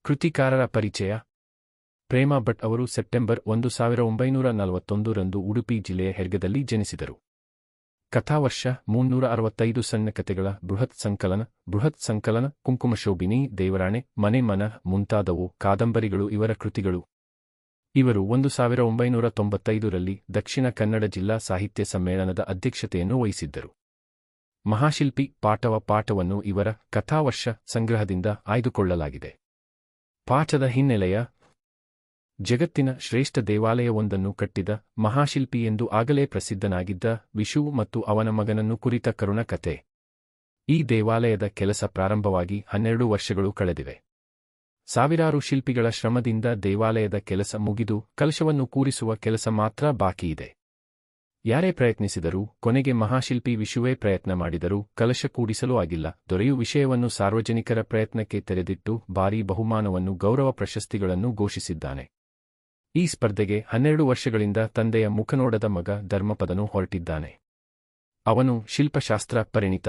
ಕೃತಿಕಾರರ ಪರಿಚಯ. ಪ್ರೇಮ ಭಟ್ ಅವರು ಸೆಪ್ಟೆಂಬರ್ 1941 ರಂದು ಉಡುಪಿ ಜಿಲ್ಲೆಯ ಹೆರ್ಗದಲ್ಲಿ ಜನಿಸಿದರು. ಕಥಾವರ್ಷ 365 ಸಣ್ಣ ಕಥೆಗಳ ಬೃಹತ್ ಸಂಕಲನ, ಕುಂಕುಮಶೋಭಿನಿ, ದೇವರಾಣೆ, ಮನೆ ಮನ ಮುಂತಾದವು ಕಾದಂಬರಿಗಳು ಇವರ ಕೃತಿಗಳು. ಇವರು 1995 ರಲ್ಲಿ ದಕ್ಷಿಣ ಕನ್ನಡ ಜಿಲ್ಲಾ ಸಾಹಿತ್ಯ ಸಮ್ಮೇಳನದ ಅಧ್ಯಕ್ಷತೆಯನ್ನು ವಹಿಸಿದ್ದರು. ಮಹಾಶಿಲ್ಪಿ ಪಾಠವನ್ನು ಇವರ ಕಥಾವರ್ಷ ಸಂಗ್ರಹದಿಂದ ಆಯ್ದುಕೊಳ್ಳಲಾಗಿದೆ. ಪಾಠದ ಹಿನ್ನೆಲೆಯ ಜಗತ್ತಿನ ಶ್ರೇಷ್ಠ ದೇವಾಲಯವೊಂದನ್ನು ಕಟ್ಟಿದ ಮಹಾಶಿಲ್ಪಿ ಎಂದು ಆಗಲೇ ಪ್ರಸಿದ್ಧನಾಗಿದ್ದ ವಿಷು ಮತ್ತು ಅವನ ಮಗನನ್ನು ಕುರಿತ ಕರುಣ ಕಥೆ. ಈ ದೇವಾಲಯದ ಕೆಲಸ ಪ್ರಾರಂಭವಾಗಿ 12 ವರ್ಷಗಳು ಕಳೆದಿವೆ. ಸಾವಿರಾರು ಶಿಲ್ಪಿಗಳ ಶ್ರಮದಿಂದ ದೇವಾಲಯದ ಕೆಲಸ ಮುಗಿದು ಕಲಶವನ್ನು ಕೂರಿಸುವ ಕೆಲಸ ಮಾತ್ರ ಬಾಕಿಯಿದೆ. ಯಾರೇ ಪ್ರಯತ್ನಿಸಿದರೂ ಕೊನೆಗೆ ಮಹಾಶಿಲ್ಪಿ ವಿಷುವೇ ಪ್ರಯತ್ನ ಮಾಡಿದರೂ ಕಲಶ ಕೂಡಿಸಲು ಆಗಿಲ್ಲ. ದೊರೆಯು ವಿಷಯವನ್ನು ಸಾರ್ವಜನಿಕರ ಪ್ರಯತ್ನಕ್ಕೆ ತೆರೆದಿಟ್ಟು ಭಾರೀ ಬಹುಮಾನವನ್ನು, ಗೌರವ ಪ್ರಶಸ್ತಿಗಳನ್ನು ಘೋಷಿಸಿದ್ದಾನೆ. ಈ ಸ್ಪರ್ಧೆಗೆ 12 ವರ್ಷಗಳಿಂದ ತಂದೆಯ ಮುಖನೋಡದ ಮಗ ಧರ್ಮಪದನು ಹೊರಟಿದ್ದಾನೆ. ಅವನು ಶಿಲ್ಪಶಾಸ್ತ್ರ ಪರಿಣಿತ.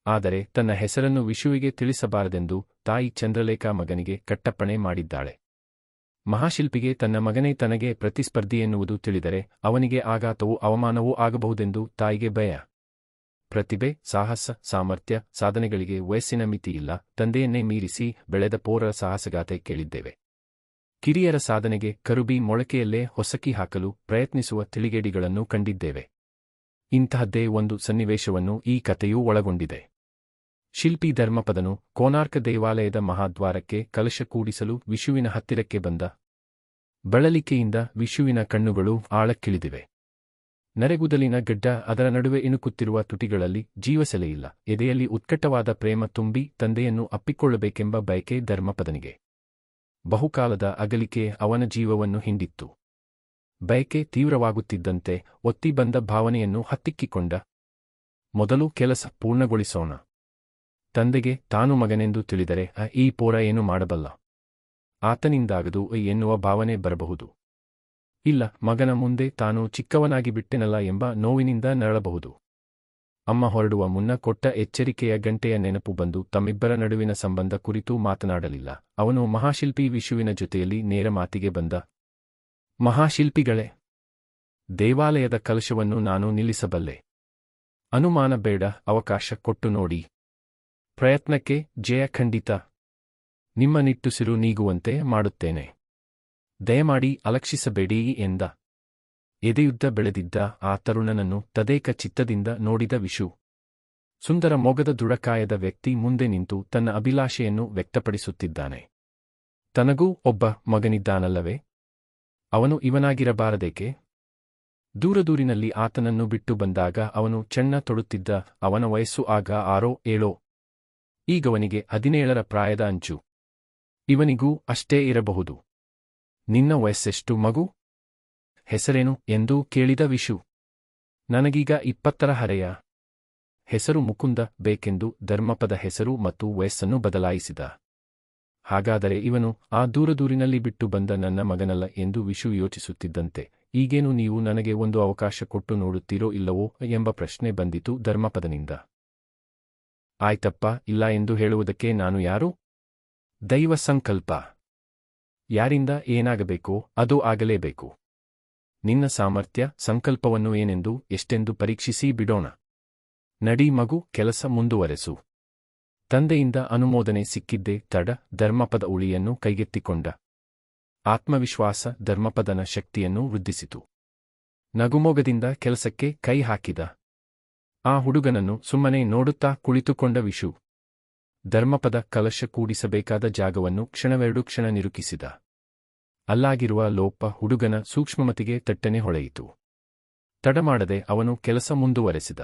ಆದರೆ ತನ್ನ ಹೆಸರನ್ನು ವಿಷುವಿಗೆ ತಿಳಿಸಬಾರದೆಂದು ತಾಯಿ ಚಂದ್ರಲೇಖಾ ಮಗನಿಗೆ ಕಟ್ಟಪ್ಪಣೆ ಮಾಡಿದ್ದಾಳೆ. ಮಹಾಶಿಲ್ಪಿಗೆ ತನ್ನ ಮಗನೇ ತನಗೆ ಪ್ರತಿಸ್ಪರ್ಧಿ ಎನ್ನುವುದು ತಿಳಿದರೆ ಅವನಿಗೆ ಆಘಾತವೂ ಅವಮಾನವೂ ಆಗಬಹುದೆಂದು ತಾಯಿಗೆ ಭಯ. ಪ್ರತಿಭೆ, ಸಾಹಸ, ಸಾಮರ್ಥ್ಯ, ಸಾಧನೆಗಳಿಗೆ ವಯಸ್ಸಿನ ಮಿತಿಯಿಲ್ಲ. ತಂದೆಯನ್ನೇ ಮೀರಿಸಿ ಬೆಳೆದ ಪೋರರ ಸಾಹಸಗಾಥೆ ಕೇಳಿದ್ದೇವೆ. ಕಿರಿಯರ ಸಾಧನೆಗೆ ಕರುಬಿ ಮೊಳಕೆಯಲ್ಲೇ ಹೊಸಕಿ ಹಾಕಲು ಪ್ರಯತ್ನಿಸುವ ತಿಳಿಗೇಡಿಗಳನ್ನು ಕಂಡಿದ್ದೇವೆ. ಇಂತಹದ್ದೇ ಒಂದು ಸನ್ನಿವೇಶವನ್ನು ಈ ಕಥೆಯೂ ಒಳಗೊಂಡಿದೆ. ಶಿಲ್ಪಿ ಧರ್ಮಪದನು ಕೋನಾರ್ಕ ದೇವಾಲಯದ ಮಹಾದ್ವಾರಕ್ಕೆ ಕಲಶ ಕೂಡಿಸಲು ವಿಷುವಿನ ಹತ್ತಿರಕ್ಕೆ ಬಂದ. ಬಳಲಿಕೆಯಿಂದ ವಿಷುವಿನ ಕಣ್ಣುಗಳು ಆಳಕ್ಕಿಳಿದಿವೆ. ನರೆಗುದಲಿನ ಗಡ್ಡ, ಅದರ ನಡುವೆ ಇಣುಕುತ್ತಿರುವ ತುಟಿಗಳಲ್ಲಿ ಜೀವಸೆಲೆಯಿಲ್ಲ. ಎದೆಯಲ್ಲಿ ಉತ್ಕಟವಾದ ಪ್ರೇಮ ತುಂಬಿ ತಂದೆಯನ್ನು ಅಪ್ಪಿಕೊಳ್ಳಬೇಕೆಂಬ ಬಯಕೆ ಧರ್ಮಪದನಿಗೆ. ಬಹುಕಾಲದ ಅಗಲಿಕೆ ಅವನ ಜೀವವನ್ನು ಹಿಂಡಿತ್ತು. ಬಯಕೆ ತೀವ್ರವಾಗುತ್ತಿದ್ದಂತೆ ಒತ್ತಿ ಬಂದ ಭಾವನೆಯನ್ನು ಹತ್ತಿಕ್ಕಿಕೊಂಡ. ಮೊದಲು ಕೆಲಸ ಪೂರ್ಣಗೊಳಿಸೋಣ. ತಂದೆಗೆ ತಾನು ಮಗನೆಂದು ತಿಳಿದರೆ ಈ ಪೋರ ಏನು ಮಾಡಬಲ್ಲ, ಆತನಿಂದಾಗದು ಎನ್ನುವ ಭಾವನೆ ಬರಬಹುದು. ಇಲ್ಲ, ಮಗನ ಮುಂದೆ ತಾನು ಚಿಕ್ಕವನಾಗಿ ಬಿಟ್ಟೆನಲ್ಲ ಎಂಬ ನೋವಿನಿಂದ ನರಳಬಹುದು. ಅಮ್ಮ ಹೊರಡುವ ಮುನ್ನ ಕೊಟ್ಟ ಎಚ್ಚರಿಕೆಯ ಗಂಟೆಯ ನೆನಪು ಬಂದು ತಮ್ಮಿಬ್ಬರ ನಡುವಿನ ಸಂಬಂಧ ಕುರಿತು ಮಾತನಾಡಲಿಲ್ಲ. ಅವನು ಮಹಾಶಿಲ್ಪಿ ವಿಷುವಿನ ಜೊತೆಯಲ್ಲಿ ನೇರ ಮಾತಿಗೆ ಬಂದ. ಮಹಾಶಿಲ್ಪಿಗಳೇ, ದೇವಾಲಯದ ಕಲಶವನ್ನು ನಾನು ನಿಲ್ಲಿಸಬಲ್ಲೆ. ಅನುಮಾನ ಬೇಡ, ಅವಕಾಶ ಕೊಟ್ಟು ನೋಡಿ. ಪ್ರಯತ್ನಕ್ಕೆ ಜಯ ಖಂಡಿತ. ನಿಮ್ಮ ನಿಟ್ಟುಸಿರು ನೀಗುವಂತೆ ಮಾಡುತ್ತೇನೆ. ದಯಮಾಡಿ ಅಲಕ್ಷಿಸಬೇಡಿ ಎಂದ. ಎದೆಯುದ್ದ ಬೆಳೆದಿದ್ದ ಆ ತರುಣನನ್ನು ತದೇಕ ಚಿತ್ತದಿಂದ ನೋಡಿದ ವಿಷು. ಸುಂದರ ಮೊಗದ ದೃಢಕಾಯದ ವ್ಯಕ್ತಿ ಮುಂದೆ ನಿಂತು ತನ್ನ ಅಭಿಲಾಷೆಯನ್ನು ವ್ಯಕ್ತಪಡಿಸುತ್ತಿದ್ದಾನೆ. ತನಗೂ ಒಬ್ಬ ಮಗನಿದ್ದಾನಲ್ಲವೇ? ಅವನು ಇವನಾಗಿರಬಾರದೇಕೆ? ದೂರದೂರಿನಲ್ಲಿ ಆತನನ್ನು ಬಿಟ್ಟು ಬಂದಾಗ ಅವನು ಚೆನ್ನ ತೊಡುತ್ತಿದ್ದ. ಅವನ ವಯಸ್ಸು ಆಗ 6-7. ಈಗವನಿಗೆ 17ರ ಪ್ರಾಯದ ಅಂಚು. ಇವನಿಗೂ ಅಷ್ಟೇ ಇರಬಹುದು. ನಿನ್ನ ವಯಸ್ಸೆಷ್ಟು ಮಗು? ಹೆಸರೇನು ಎಂದು ಕೇಳಿದ ವಿಷು. ನನಗೀಗ 20ರ ಹರೆಯ. ಹೆಸರು ಮುಕುಂದ ಬೇಕೆಂದು ಧರ್ಮಪದ ಹೆಸರು ಮತ್ತು ವಯಸ್ಸನ್ನು ಬದಲಾಯಿಸಿದ. ಹಾಗಾದರೆ ಇವನು ಆ ದೂರದೂರಿನಲ್ಲಿ ಬಿಟ್ಟು ಬಂದ ನನ್ನ ಮಗನಲ್ಲ ಎಂದು ವಿಷು ಯೋಚಿಸುತ್ತಿದ್ದಂತೆ, ಈಗೇನು ನೀವು ನನಗೆ ಒಂದು ಅವಕಾಶ ಕೊಟ್ಟು ನೋಡುತ್ತೀರೋ ಇಲ್ಲವೋ ಎಂಬ ಪ್ರಶ್ನೆ ಬಂದಿತು ಧರ್ಮಪದನಿಂದ. ಆಯ್ತಪ್ಪ, ಇಲ್ಲ ಎಂದು ಹೇಳುವುದಕ್ಕೆ ನಾನು ಯಾರು? ದೈವ ಸಂಕಲ್ಪ. ಯಾರಿಂದ ಏನಾಗಬೇಕೋ ಅದು ಆಗಲೇಬೇಕು. ನಿನ್ನ ಸಾಮರ್ಥ್ಯ, ಸಂಕಲ್ಪವನ್ನು ಏನೆಂದು ಎಷ್ಟೆಂದು ಪರೀಕ್ಷಿಸಿ ಬಿಡೋಣ. ನಡಿ ಮಗು, ಕೆಲಸ ಮುಂದುವರೆಸು. ತಂದೆಯಿಂದ ಅನುಮೋದನೆ ಸಿಕ್ಕಿದ್ದೇ ತಡ. ಧರ್ಮಪದ ಉಳಿಯನ್ನು ಕೈಗೆತ್ತಿಕೊಂಡ. ಆತ್ಮವಿಶ್ವಾಸ ಧರ್ಮಪದನ ಶಕ್ತಿಯನ್ನು ವೃದ್ಧಿಸಿತು. ನಗುಮೊಗದಿಂದ ಕೆಲಸಕ್ಕೆ ಕೈ ಹಾಕಿದ. ಆ ಹುಡುಗನನ್ನು ಸುಮ್ಮನೆ ನೋಡುತ್ತಾ ಕುಳಿತುಕೊಂಡ ವಿಷು. ಧರ್ಮಪದ ಕಲಶ ಕೂಡಿಸಬೇಕಾದ ಜಾಗವನ್ನು ಕ್ಷಣ ನಿರುಕಿಸಿದ. ಅಲ್ಲಾಗಿರುವ ಲೋಪ ಹುಡುಗನ ಸೂಕ್ಷ್ಮಮತಿಗೆ ತಟ್ಟನೆ ಹೊಳೆಯಿತು. ತಡಮಾಡದೆ ಅವನು ಕೆಲಸ ಮುಂದುವರೆಸಿದ.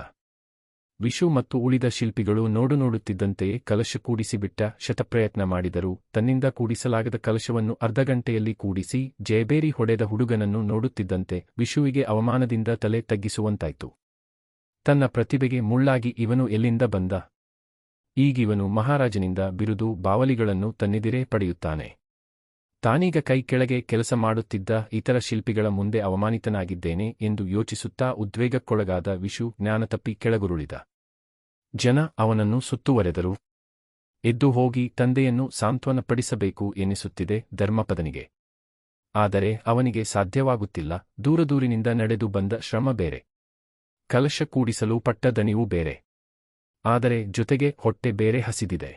ವಿಷು ಮತ್ತು ಉಳಿದ ಶಿಲ್ಪಿಗಳು ನೋಡುತ್ತಿದ್ದಂತೆಯೇ ಕಲಶ ಕೂಡಿಸಿಬಿಟ್ಟ. ಶತಪ್ರಯತ್ನ ಮಾಡಿದರೂ ತನ್ನಿಂದ ಕೂಡಿಸಲಾಗದ ಕಲಶವನ್ನು ಅರ್ಧಗಂಟೆಯಲ್ಲಿ ಕೂಡಿಸಿ ಜಯಬೇರಿ ಹೊಡೆದ ಹುಡುಗನನ್ನು ನೋಡುತ್ತಿದ್ದಂತೆ ವಿಷುವಿಗೆ ಅವಮಾನದಿಂದ ತಲೆ ತಗ್ಗಿಸುವಂತಾಯ್ತು. ತನ್ನ ಪ್ರತಿಭೆಗೆ ಮುಳ್ಳಾಗಿ ಇವನು ಎಲ್ಲಿಂದ ಬಂದ? ಈಗಿವನು ಮಹಾರಾಜನಿಂದ ಬಿರುದು ಬಾವಲಿಗಳನ್ನು ತನ್ನೆದಿರೇ ಪಡೆಯುತ್ತಾನೆ. ತಾನೀಗ ಕೈ ಕೆಳಗೆ ಕೆಲಸ ಮಾಡುತ್ತಿದ್ದ ಇತರ ಶಿಲ್ಪಿಗಳ ಮುಂದೆ ಅವಮಾನಿತನಾಗಿದ್ದೇನೆ ಎಂದು ಯೋಚಿಸುತ್ತಾ ಉದ್ವೇಗಕ್ಕೊಳಗಾದ ವಿಷು ಜ್ಞಾನತಪ್ಪಿ ಕೆಳಗುರುಳಿದ. ಜನ ಅವನನ್ನು ಸುತ್ತುವರೆದರು. ಎದ್ದು ಹೋಗಿ ತಂದೆಯನ್ನು ಸಾಂತ್ವನಪಡಿಸಬೇಕು ಎನ್ನಿಸುತ್ತಿದೆ ಧರ್ಮಪದನಿಗೆ. ಆದರೆ ಅವನಿಗೆ ಸಾಧ್ಯವಾಗುತ್ತಿಲ್ಲ. ದೂರದೂರಿನಿಂದ ನಡೆದು ಬಂದ ಶ್ರಮ ಬೇರೆ, ಕಲಶ ಕೂಡಿಸಲು ಪಟ್ಟ ದಣಿವು ಬೇರೆ, ಆದರೆ ಜೊತೆಗೆ ಹೊಟ್ಟೆ ಬೇರೆ ಹಸಿದಿದೆ.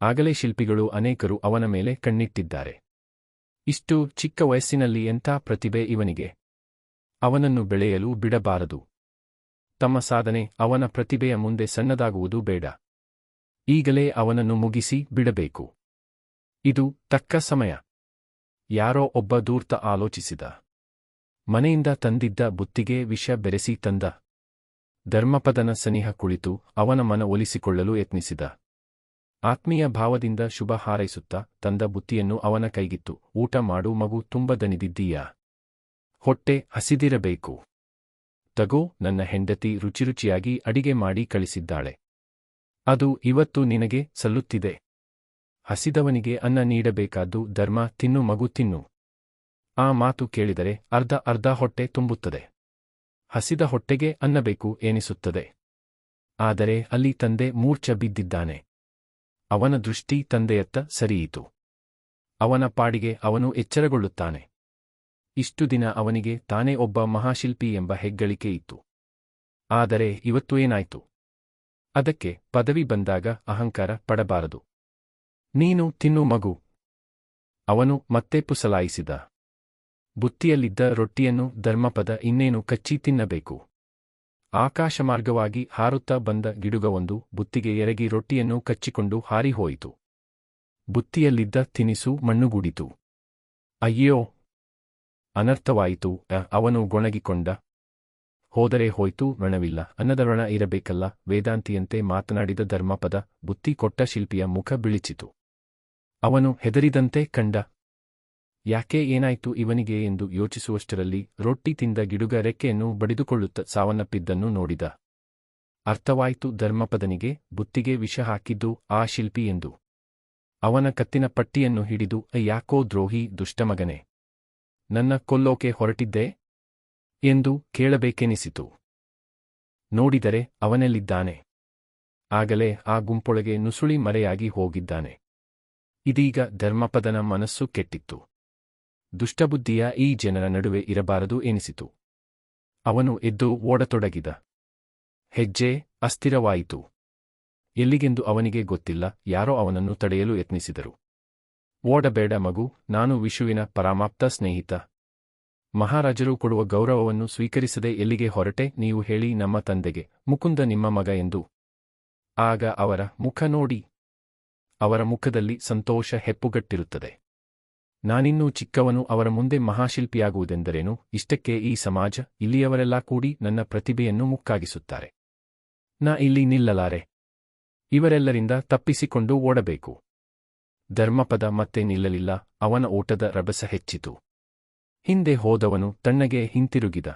ಆಗಲೇ ಶಿಲ್ಪಿಗಳು ಅನೇಕರು ಅವನ ಮೇಲೆ ಕಣ್ಣಿಟ್ಟಿದ್ದಾರೆ. ಇಷ್ಟು ಚಿಕ್ಕ ವಯಸ್ಸಿನಲ್ಲಿ ಎಂಥ ಪ್ರತಿಭೆ ಇವನಿಗೆ! ಅವನನ್ನು ಬೆಳೆಯಲು ಬಿಡಬಾರದು. ತಮ್ಮ ಸಾಧನೆ ಅವನ ಪ್ರತಿಭೆಯ ಮುಂದೆ ಸಣ್ಣದಾಗುವುದು ಬೇಡ. ಈಗಲೇ ಅವನನ್ನು ಮುಗಿಸಿ ಬಿಡಬೇಕು. ಇದು ತಕ್ಕ ಸಮಯ. ಯಾರೋ ಒಬ್ಬ ಧೂರ್ತ ಆಲೋಚಿಸಿದ. ಮನೆಯಿಂದ ತಂದಿದ್ದ ಬುತ್ತಿಗೆ ವಿಷ ಬೆರೆಸಿ ತಂದ. ಧರ್ಮಪದನ ಸನಿಹ ಕುಳಿತು ಅವನ ಮನ ಒಲಿಸಿಕೊಳ್ಳಲು ಯತ್ನಿಸಿದ. ಆತ್ಮೀಯ ಭಾವದಿಂದ ಶುಭ ಹಾರೈಸುತ್ತಾ ತಂದ ಬುತ್ತಿಯನ್ನು ಅವನ ಕೈಗಿತ್ತು. ಊಟ ಮಾಡು ಮಗು, ತುಂಬ ದಣಿದಿದ್ದೀಯಾ? ಹೊಟ್ಟೆ ಹಸಿದಿರಬೇಕು. ತಗೋ, ನನ್ನ ಹೆಂಡತಿ ರುಚಿರುಚಿಯಾಗಿ ಅಡಿಗೆ ಮಾಡಿ ಕಳಿಸಿದ್ದಾಳೆ. ಅದು ಇವತ್ತು ನಿನಗೆ ಸಲ್ಲುತ್ತಿದೆ. ಹಸಿದವನಿಗೆ ಅನ್ನ ನೀಡಬೇಕಾದ್ದು ಧರ್ಮ. ತಿನ್ನು ಮಗು, ತಿನ್ನು. ಆ ಮಾತು ಕೇಳಿದರೆ ಅರ್ಧ ಹೊಟ್ಟೆ ತುಂಬುತ್ತದೆ. ಹಸಿದ ಹೊಟ್ಟೆಗೆ ಅನ್ನ ಬೇಕು ಎನಿಸುತ್ತದೆ. ಆದರೆ ಅಲ್ಲಿ ತಂದೆ ಮೂರ್ಛೆ ಬಿದ್ದಿದ್ದಾನೆ. ಅವನ ದೃಷ್ಟಿ ತಂದೆಯತ್ತ ಸರಿಯಿತು. ಅವನ ಪಾಡಿಗೆ ಅವನು ಎಚ್ಚರಗೊಳ್ಳುತ್ತಾನೆ. ಇಷ್ಟು ದಿನ ಅವನಿಗೆ ತಾನೇ ಒಬ್ಬ ಮಹಾಶಿಲ್ಪಿ ಎಂಬ ಹೆಗ್ಗಳಿಕೆ ಇತ್ತು. ಆದರೆ ಇವತ್ತು ಏನಾಯ್ತು? ಅದಕ್ಕೆ ಪದವಿ ಬಂದಾಗ ಅಹಂಕಾರ ಪಡಬಾರದು. ನೀನು ತಿನ್ನು ಮಗು. ಅವನು ಮತ್ತೆ ಪುಸಲಾಯಿಸಿದ. ಬುತ್ತಿಯಲ್ಲಿದ್ದ ರೊಟ್ಟಿಯನ್ನು ಧರ್ಮಪದ ಇನ್ನೇನು ಕಚ್ಚಿ ತಿನ್ನಬೇಕು. ಆಕಾಶಮಾರ್ಗವಾಗಿ ಹಾರುತ್ತಾ ಬಂದ ಗಿಡುಗವೊಂದು ಬುತ್ತಿಗೆ ಎರಗಿ ರೊಟ್ಟಿಯನ್ನು ಕಚ್ಚಿಕೊಂಡು ಹಾರಿಹೋಯಿತು. ಬುತ್ತಿಯಲ್ಲಿದ್ದ ತಿನಿಸು ಮಣ್ಣುಗೂಡಿತು. ಅಯ್ಯೋ, ಅನರ್ಥವಾಯಿತು. ಅವನು ಗೊಣಗಿಕೊಂಡ. ಹೋದರೆ ಹೋಯ್ತು, ಋಣವಿಲ್ಲ. ಅನ್ನದ ಋಣ ಇರಬೇಕಲ್ಲ. ವೇದಾಂತಿಯಂತೆ ಮಾತನಾಡಿದ ಧರ್ಮಪದ ಬುತ್ತಿ ಕೊಟ್ಟ ಶಿಲ್ಪಿಯ ಮುಖ ಬಿಳಿಚಿತು. ಅವನು ಹೆದರಿದಂತೆ ಕಂಡ. ಯಾಕೆ, ಏನಾಯ್ತು ಇವನಿಗೆ ಎಂದು ಯೋಚಿಸುವಷ್ಟರಲ್ಲಿ ರೊಟ್ಟಿ ತಿಂದ ಗಿಡುಗ ರೆಕ್ಕೆಯನ್ನು ಬಡಿದುಕೊಳ್ಳುತ್ತ ಸಾವನ್ನಪ್ಪಿದ್ದನ್ನು ನೋಡಿದ. ಅರ್ಥವಾಯಿತು ಧರ್ಮಪದನಿಗೆ, ಬುತ್ತಿಗೆ ವಿಷ ಹಾಕಿದ್ದು ಆ ಶಿಲ್ಪಿ ಎಂದು. ಅವನ ಕತ್ತಿನ ಪಟ್ಟಿಯನ್ನು ಹಿಡಿದು, ಯಾಕೋ ದ್ರೋಹಿ, ದುಷ್ಟಮಗನೆ, ನನ್ನ ಕೊಲ್ಲೋಕೆ ಹೊರಟಿದ್ದೆ ಎಂದು ಕೇಳಬೇಕೆನಿಸಿತು. ನೋಡಿದರೆ ಅವನೆಲ್ಲಿದ್ದಾನೆ? ಆಗಲೇ ಆ ಗುಂಪೊಳಗೆ ನುಸುಳಿ ಮರೆಯಾಗಿ ಹೋಗಿದ್ದಾನೆ. ಇದೀಗ ಧರ್ಮಪದನ ಮನಸ್ಸು ಕೆಟ್ಟಿತ್ತು. ದುಷ್ಟಬುದ್ಧಿಯ ಈ ಜನರ ನಡುವೆ ಇರಬಾರದು ಎನಿಸಿತು. ಅವನು ಎದ್ದು ಓಡತೊಡಗಿದ. ಹೆಜ್ಜೆ ಅಸ್ಥಿರವಾಯಿತು. ಎಲ್ಲಿಗೆಂದು ಅವನಿಗೆ ಗೊತ್ತಿಲ್ಲ. ಯಾರೋ ಅವನನ್ನು ತಡೆಯಲು ಯತ್ನಿಸಿದರು. ಓಡಬೇಡ ಮಗು, ನಾನು ವಿಷುವಿನ ಪರಮಾಪ್ತ ಸ್ನೇಹಿತ. ಮಹಾರಾಜರು ಕೊಡುವ ಗೌರವವನ್ನು ಸ್ವೀಕರಿಸದೆ ಎಲ್ಲಿಗೆ ಹೊರಟೆ? ನೀವು ಹೇಳಿ ನಮ್ಮ ತಂದೆಗೆ, ಮುಕುಂದ ನಿಮ್ಮ ಮಗ ಎಂದು. ಆಗ ಅವರ ಮುಖ ನೋಡಿ. ಅವರ ಮುಖದಲ್ಲಿ ಸಂತೋಷ ಹೆಪ್ಪುಗಟ್ಟಿರುತ್ತದೆ. ನಾನಿನ್ನೂ ಚಿಕ್ಕವನು, ಅವರ ಮುಂದೆ ಮಹಾಶಿಲ್ಪಿಯಾಗುವುದೆಂದರೇನು? ಇಷ್ಟಕ್ಕೆ ಈ ಸಮಾಜ, ಇಲ್ಲಿಯವರೆಲ್ಲ ಕೂಡಿ ನನ್ನ ಪ್ರತಿಭೆಯನ್ನು ಮುಕ್ಕಾಗಿಸುತ್ತಾರೆ. ನಾ ಇಲ್ಲಿ ನಿಲ್ಲಲಾರೆ. ಇವರೆಲ್ಲರಿಂದ ತಪ್ಪಿಸಿಕೊಂಡು ಓಡಬೇಕು. ಧರ್ಮಪದ ಮತ್ತೆ ನಿಲ್ಲಲಿಲ್ಲ. ಅವನ ಓಟದ ರಭಸ ಹೆಚ್ಚಿತು. ಹಿಂದೆ ಹೋದವನು ತಣ್ಣಗೆ ಹಿಂತಿರುಗಿದ.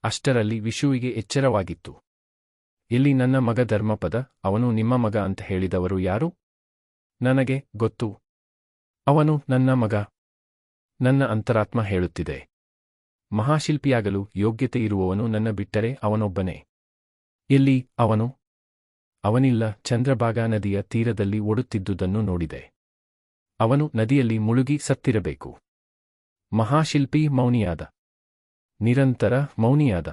ಅಷ್ಟರಲ್ಲಿ ವಿಷುವಿಗೆ ಎಚ್ಚರವಾಗಿತ್ತು. ಎಲ್ಲಿ ನನ್ನ ಮಗ ಧರ್ಮಪದ? ಅವನು ನಿಮ್ಮ ಮಗ ಅಂತ ಹೇಳಿದವರು ಯಾರು? ನನಗೆ ಗೊತ್ತು. ಅವನು ನನ್ನ ಮಗ. ನನ್ನ ಅಂತರಾತ್ಮ ಹೇಳುತ್ತಿದೆ. ಮಹಾಶಿಲ್ಪಿಯಾಗಲು ಯೋಗ್ಯತೆ ಇರುವವನು ನನ್ನ ಬಿಟ್ಟರೆ ಅವನೊಬ್ಬನೇ. ಎಲ್ಲಿ ಅವನು? ಅವನಿಲ್ಲ. ಚಂದ್ರಭಾಗಾ ನದಿಯ ತೀರದಲ್ಲಿ ಓಡುತ್ತಿದ್ದುದನ್ನು ನೋಡಿದೆ. ಅವನು ನದಿಯಲ್ಲಿ ಮುಳುಗಿ ಸತ್ತಿರಬೇಕು. ಮಹಾಶಿಲ್ಪಿ ಮೌನಿಯಾದ. ನಿರಂತರ ಮೌನಿಯಾದ.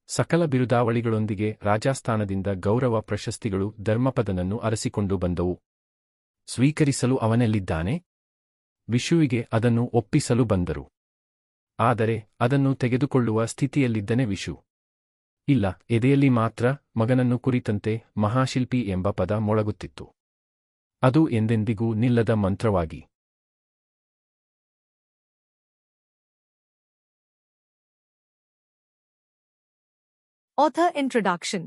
ಸಕಲ ಬಿರುದಾವಳಿಗಳೊಂದಿಗೆ ರಾಜಾಸ್ಥಾನದಿಂದ ಗೌರವ ಪ್ರಶಸ್ತಿಗಳು ಧರ್ಮಪದನನ್ನು ಅರಸಿಕೊಂಡು ಬಂದವು. ಸ್ವೀಕರಿಸಲು ಅವನೆಲ್ಲಿದ್ದಾನೆ? ವಿಷುವಿಗೆ ಅದನ್ನು ಒಪ್ಪಿಸಲು ಬಂದರು. ಆದರೆ ಅದನ್ನು ತೆಗೆದುಕೊಳ್ಳುವ ಸ್ಥಿತಿಯಲ್ಲಿದ್ದನೆ ವಿಷು. ಇಲ್ಲ, ಎದೆಯಲ್ಲಿ ಮಾತ್ರ ಮಗನನ್ನು ಕುರಿತಂತೆ ಮಹಾಶಿಲ್ಪಿ ಎಂಬ ಪದ ಮೊಳಗುತ್ತಿತ್ತು. ಅದು ಎಂದೆಂದಿಗೂ ನಿಲ್ಲದ ಮಂತ್ರವಾಗಿ. Author Introduction.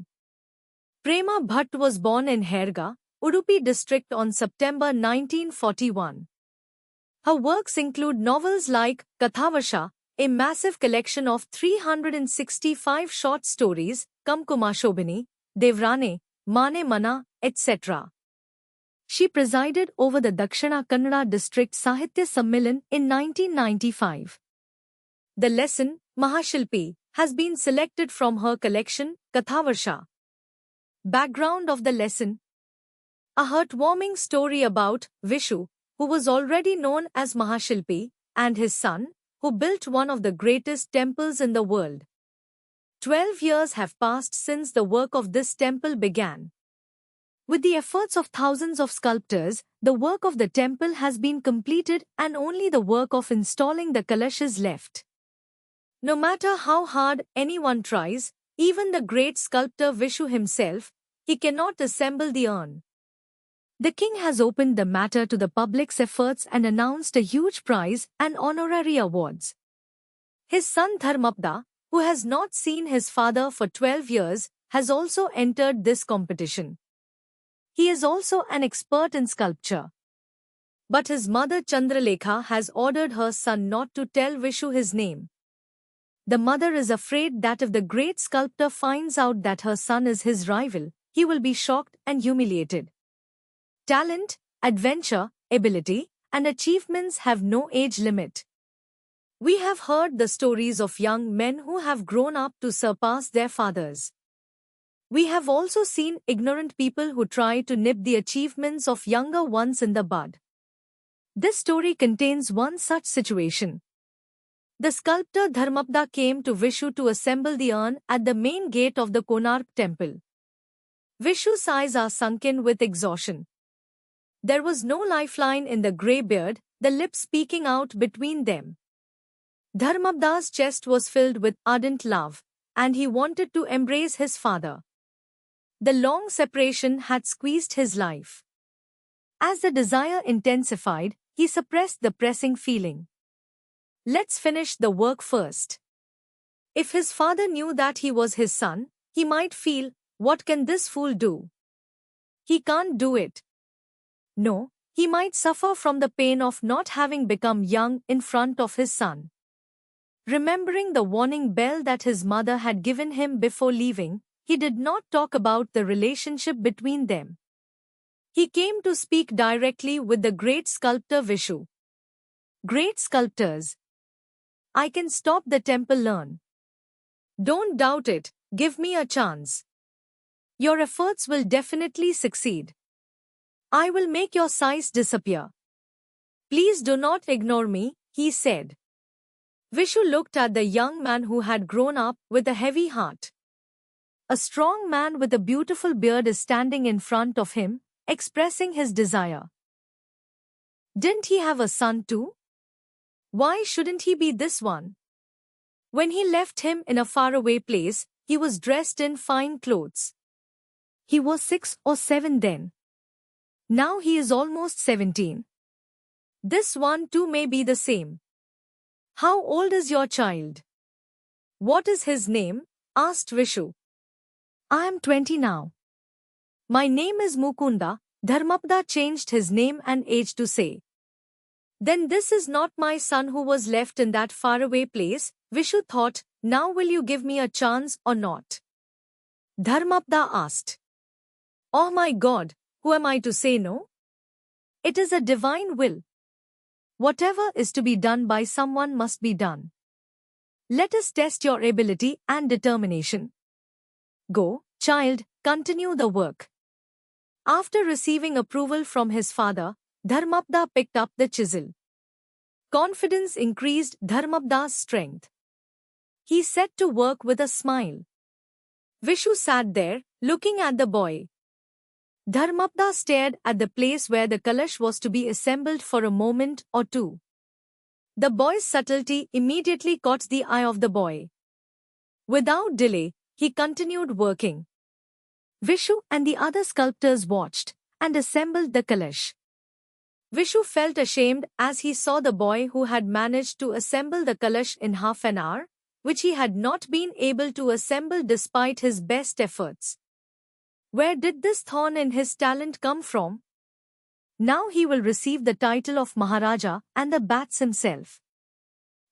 Prema Bhatt was born in Herga, Udupi district on September 1941. Her works include novels like Kathavarsha, a massive collection of 365 short stories, Kamkumashobini, Devrane, Mane Mana, etc. She presided over the Dakshina Kannada District Sahitya Sammelan in 1995. The lesson, Mahashilpi, has been selected from her collection, Kathavarsha. Background of the lesson. A heartwarming story about Vishu, who was already known as Mahashilpi, and his son, who built one of the greatest temples in the world. 12 years have passed since the work of this temple began. With the efforts of thousands of sculptors, the work of the temple has been completed and only the work of installing the Kalash is left. No matter how hard anyone tries, even the great sculptor Vishu himself, he cannot assemble the urn. The king has opened the matter to the public's efforts and announced a huge prize and honorary awards. His son Dharmapda, who has not seen his father for 12 years, has also entered this competition. He is also an expert in sculpture. But his mother Chandralekha has ordered her son not to tell Vishu his name. The mother is afraid that if the great sculptor finds out that her son is his rival, he will be shocked and humiliated. Talent, adventure, ability, and achievements have no age limit. We have heard the stories of young men who have grown up to surpass their fathers. We have also seen ignorant people who try to nip the achievements of younger ones in the bud. This story contains one such situation. The sculptor Dharmapda came to Vishu to assemble the urn at the main gate of the Konark temple. Vishu's eyes are sunken with exhaustion. There was no lifeline in the grey beard, the lips peeking out between them. Dharmapda's chest was filled with ardent love, and he wanted to embrace his father. The long separation had squeezed his life. As the desire intensified, he suppressed the pressing feeling. Let's finish the work first. If his father knew that he was his son, he might feel, what can this fool do? He can't do it. No, he might suffer from the pain of not having become young in front of his son. Remembering the warning bell that his mother had given him before leaving, he did not talk about the relationship between them. He came to speak directly with the great sculptor Vishu. Great sculptors, I can stop the temple urn. Don't doubt it, give me a chance. Your efforts will definitely succeed. I will make your size disappear. Please do not ignore me, he said. Vishu looked at the young man who had grown up with a heavy heart. A strong man with a beautiful beard is standing in front of him, expressing his desire. Didn't he have a son too? Why shouldn't he be this one? When he left him in a faraway place, he was dressed in fine clothes. He was 6 or 7 then. Now he is almost 17. This one too may be the same. How old is your child? What is his name? Asked Vishu. I am 20 now. My name is Mukunda. Dharmapda changed his name and age to say. Then this is not my son who was left in that faraway place, Vishu thought. Now will you give me a chance or not? Dharmapda asked. Oh my God, who am I to say no? It is a divine will. Whatever is to be done by someone must be done. Let us test your ability and determination. Go, child, continue the work. After receiving approval from his father, Dharmapda picked up the chisel. Confidence increased Dharmapda's strength. He set to work with a smile. Vishu sat there, looking at the boy. Dharmapda stared at the place where the Kalash was to be assembled for a moment or two. The boy's subtlety immediately caught the eye of the boy. Without delay, he continued working. Vishu and the other sculptors watched and assembled the Kalash. Vishu felt ashamed as he saw the boy who had managed to assemble the Kalash in half an hour, which he had not been able to assemble despite his best efforts. Where did this thorn in his talent come from? Now he will receive the title of Maharaja and the bats himself.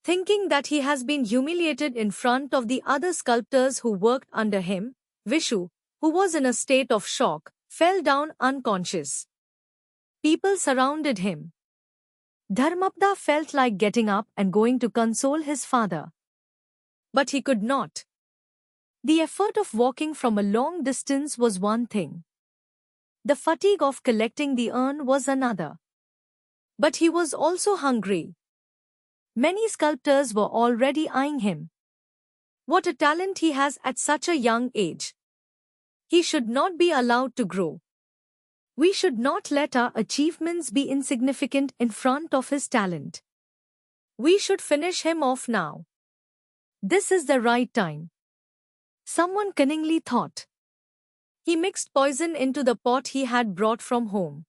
Thinking that he has been humiliated in front of the other sculptors who worked under him, Vishu, who was in a state of shock, fell down unconscious. People surrounded him. Dharmapda felt like getting up and going to console his father. But he could not. The effort of walking from a long distance was one thing. The fatigue of collecting the urn was another. But he was also hungry. Many sculptors were already eyeing him. What a talent he has at such a young age. He should not be allowed to grow. We should not let our achievements be insignificant in front of his talent. We should finish him off now. This is the right time. Someone cunningly thought. He mixed poison into the pot he had brought from home.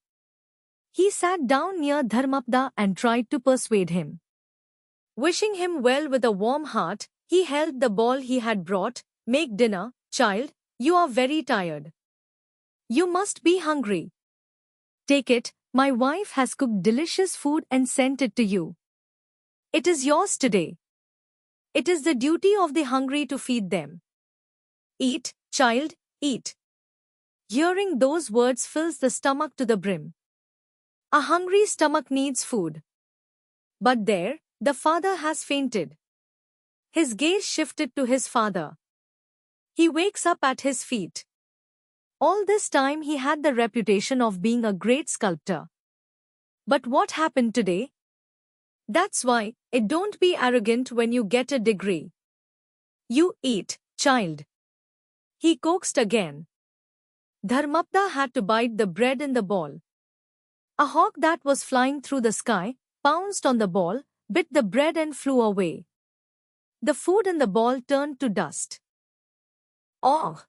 He sat down near Dharmapda and tried to persuade him. Wishing him well with a warm heart, he held the ball he had brought. Make dinner, child, you are very tired. You must be hungry. Take it, my wife has cooked delicious food and sent it to you. It is yours today. It is the duty of the hungry to feed them. Eat, child, eat. Hearing those words fills the stomach to the brim. A hungry stomach needs food. But there, the father has fainted. His gaze shifted to his father. He wakes up at his feet. All this time he had the reputation of being a great sculptor. But what happened today? That's why, don't be arrogant when you get a degree. You eat, child. He coaxed again. Dharmapda had to bite the bread in the ball. A hawk that was flying through the sky pounced on the ball, bit the bread and flew away. The food in the ball turned to dust. Oh!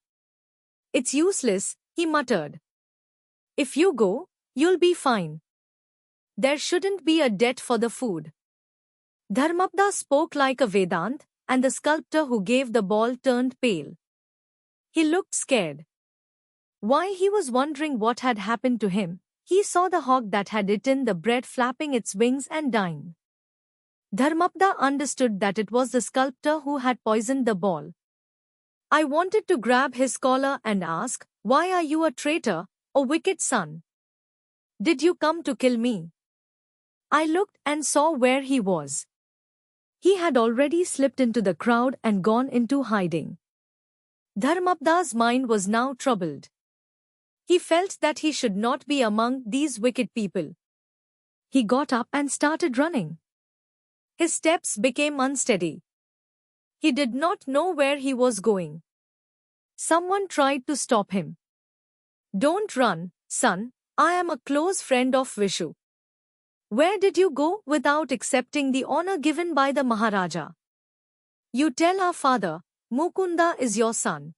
It's useless, he muttered. If you go, you'll be fine. There shouldn't be a debt for the food. Dharmapda spoke like a Vedant, and the sculptor who gave the ball turned pale. He looked scared. While he was wondering what had happened to him, he saw the hawk that had eaten the bread flapping its wings and dying. Dharmapda understood that it was the sculptor who had poisoned the ball. I wanted to grab his collar and ask, "Why are you a traitor, O wicked son? Did you come to kill me?" I looked and saw where he was. He had already slipped into the crowd and gone into hiding. Dharmapda's mind was now troubled. He felt that he should not be among these wicked people. He got up and started running. His steps became unsteady. He did not know where he was going. Someone tried to stop him. "Don't run, son, I am a close friend of Vishu. Where did you go without accepting the honor given by the Maharaja? You tell our father, Mukunda is your son.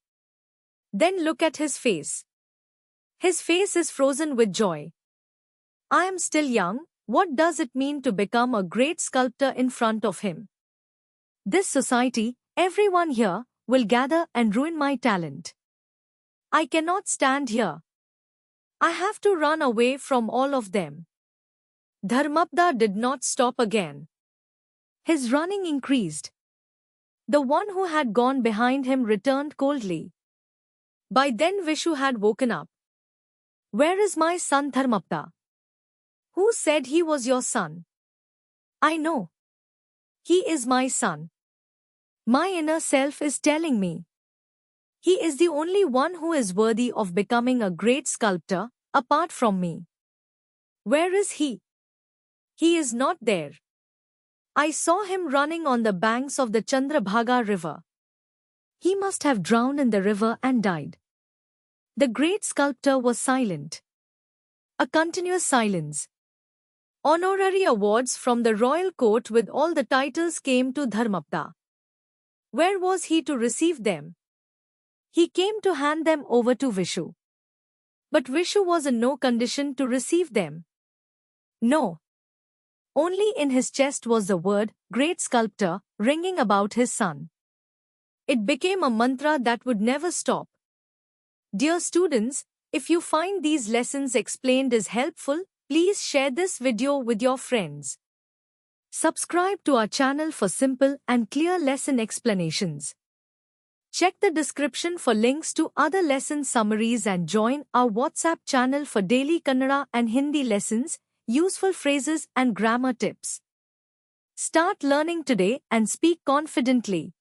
Then look at his face. His face is frozen with joy. I am still young, what does it mean to become a great sculptor in front of him? This society, everyone here, will gather and ruin my talent. I cannot stand here. I have to run away from all of them." Dharmapda did not stop again. His running increased. The one who had gone behind him returned coldly. By then Vishu had woken up. "Where is my son Dharmapda? Who said he was your son?" "I know. He is my son. My inner self is telling me. He is the only one who is worthy of becoming a great sculptor, apart from me. Where is he? He is not there. I saw him running on the banks of the Chandrabhaga river. He must have drowned in the river and died." The great sculptor was silent. A continuous silence. Honorary awards from the royal court with all the titles came to Dharmapda. Where was he to receive them? He came to hand them over to Vishu. But Vishu was in no condition to receive them. No. Only in his chest was the word, "Great Sculptor," ringing about his son. It became a mantra that would never stop. Dear students, if you find these lessons explained is helpful, please share this video with your friends. Subscribe to our channel for simple and clear lesson explanations. Check the description for links to other lesson summaries and join our WhatsApp channel for daily Kannada and Hindi lessons, useful phrases and grammar tips. Start learning today and speak confidently.